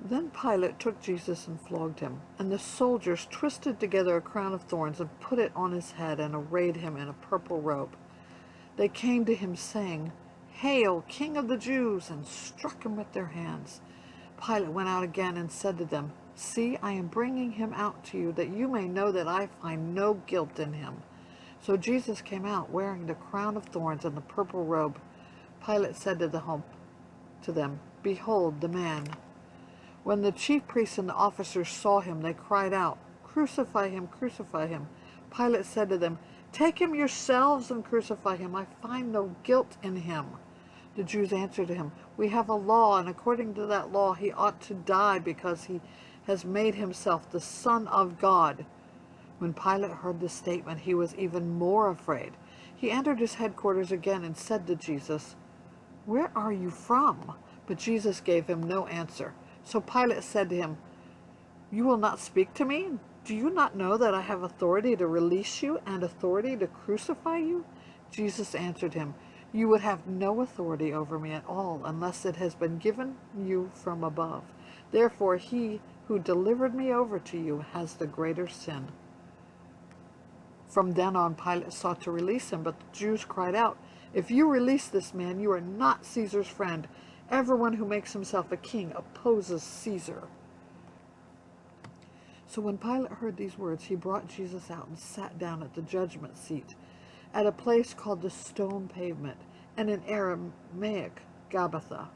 Then Pilate took Jesus and flogged him, and the soldiers twisted together a crown of thorns and put it on his head and arrayed him in a purple robe. They came to him saying, "Hail, King of the Jews!" and struck him with their hands. Pilate went out again and said to them, "See, I am bringing him out to you, that you may know that I find no guilt in him." So Jesus came out wearing the crown of thorns and the purple robe. Pilate said to them, "Behold the man." When the chief priests and the officers saw him, they cried out, "Crucify him, crucify him." Pilate said to them, "Take him yourselves and crucify him. I find no guilt in him." The Jews answered him, "We have a law, and according to that law he ought to die because he has made himself the Son of God." When Pilate heard this statement, he was even more afraid. He entered his headquarters again and said to Jesus, "Where are you from?" But Jesus gave him no answer. So Pilate said to him, "You will not speak to me? Do you not know that I have authority to release you and authority to crucify you?" Jesus answered him, "You would have no authority over me at all unless it has been given you from above. Therefore he who delivered me over to you has the greater sin." From then on Pilate sought to release him, but the Jews cried out, "If you release this man, you are not Caesar's friend. Everyone who makes himself a king opposes Caesar." So when Pilate heard these words, he brought Jesus out and sat down at the judgment seat, at a place called the Stone Pavement, and in Aramaic, Gabbatha.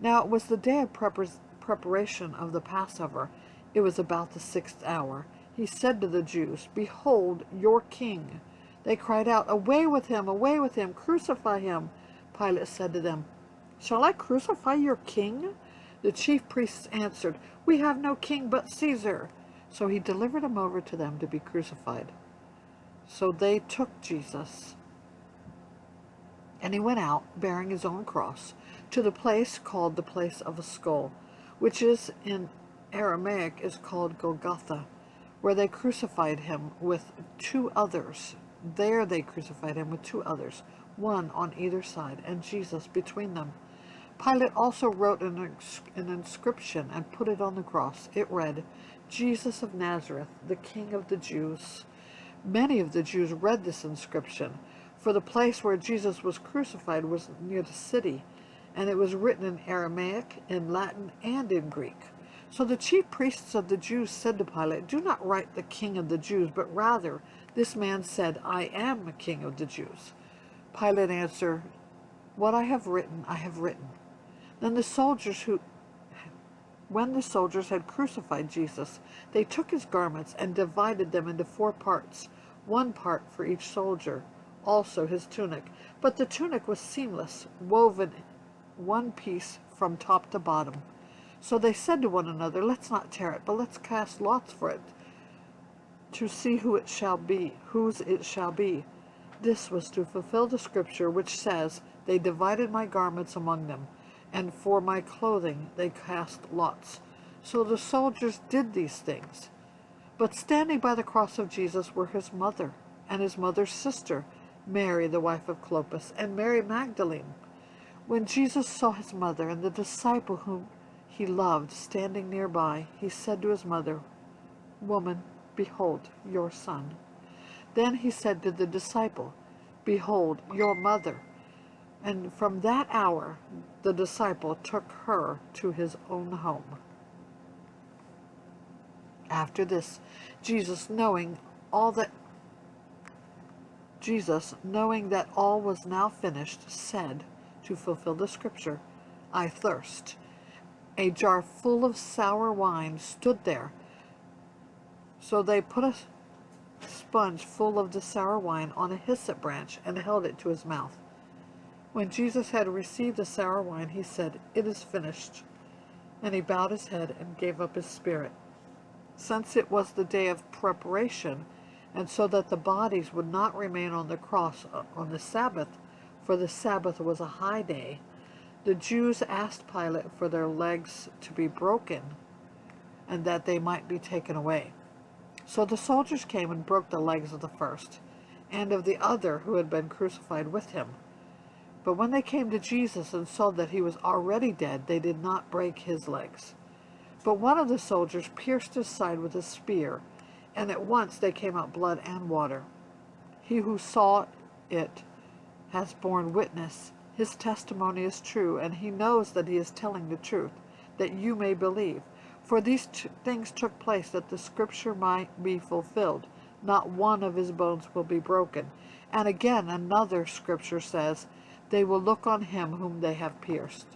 Now it was the day of preparation of the Passover. It was about the 6th hour. He said to the Jews, "Behold your king." They cried out, away with him, crucify him." Pilate said to them, "Shall I crucify your king?" The chief priests answered, "We have no king but Caesar." So he delivered him over to them to be crucified. So they took Jesus, and he went out, bearing his own cross, to the place called the place of a skull, which is in Aramaic is called Golgotha, where they crucified him with two others. There they crucified him with two others, one on either side, and Jesus between them. Pilate also wrote an inscription and put it on the cross. It read, "Jesus of Nazareth, the King of the Jews." Many of the Jews read this inscription, for the place where Jesus was crucified was near the city, and it was written in Aramaic, in Latin, and in Greek. So the chief priests of the Jews said to Pilate, "Do not write the King of the Jews, but rather, this man said, 'I am a King of the Jews.'" Pilate answered, "What I have written, I have written." Then when the soldiers had crucified Jesus, they took his garments and divided them into 4 parts, one part for each soldier, also his tunic. But the tunic was seamless, woven one piece from top to bottom. So they said to one another, "Let's not tear it, but let's cast lots for it, to see whose it shall be." This was to fulfill the scripture which says, "They divided my garments among them, and for my clothing they cast lots." So the soldiers did these things. But standing by the cross of Jesus were his mother, and his mother's sister, Mary, the wife of Clopas, and Mary Magdalene. When Jesus saw his mother and the disciple whom he loved standing nearby, he said to his mother, "Woman, behold your son." Then he said to the disciple, "Behold your mother." And from that hour, the disciple took her to his own home. After this, Jesus, knowing that all was now finished, said, to fulfill the scripture, "I thirst." A jar full of sour wine stood there. So they put a sponge full of the sour wine on a hyssop branch and held it to his mouth. When Jesus had received the sour wine, he said, "It is finished." And he bowed his head and gave up his spirit. Since it was the day of preparation, and so that the bodies would not remain on the cross on the Sabbath, for the Sabbath was a high day, the Jews asked Pilate for their legs to be broken, and that they might be taken away. So the soldiers came and broke the legs of the first, and of the other who had been crucified with him. But when they came to Jesus and saw that he was already dead, they did not break his legs. But one of the soldiers pierced his side with a spear, and at once there came out blood and water. He who saw it has borne witness. His testimony is true, and he knows that he is telling the truth, that you may believe. For these things took place that the scripture might be fulfilled. Not one of his bones will be broken. And again, another scripture says, they will look on him whom they have pierced.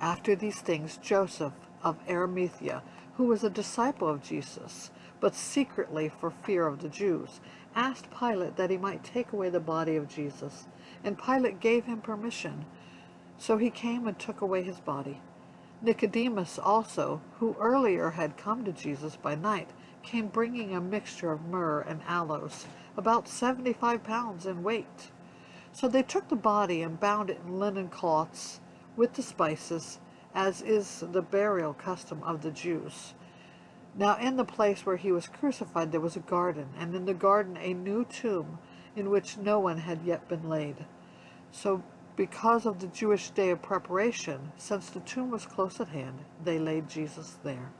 After these things, Joseph of Arimathea, who was a disciple of Jesus, but secretly for fear of the Jews, asked Pilate that he might take away the body of Jesus. And Pilate gave him permission. So he came and took away his body. Nicodemus also, who earlier had come to Jesus by night, came bringing a mixture of myrrh and aloes, about 75 pounds in weight. So they took the body and bound it in linen cloths with the spices, as is the burial custom of the Jews. Now in the place where he was crucified there was a garden, and in the garden a new tomb, in which no one had yet been laid. So because of the Jewish day of preparation, since the tomb was close at hand, they laid Jesus there.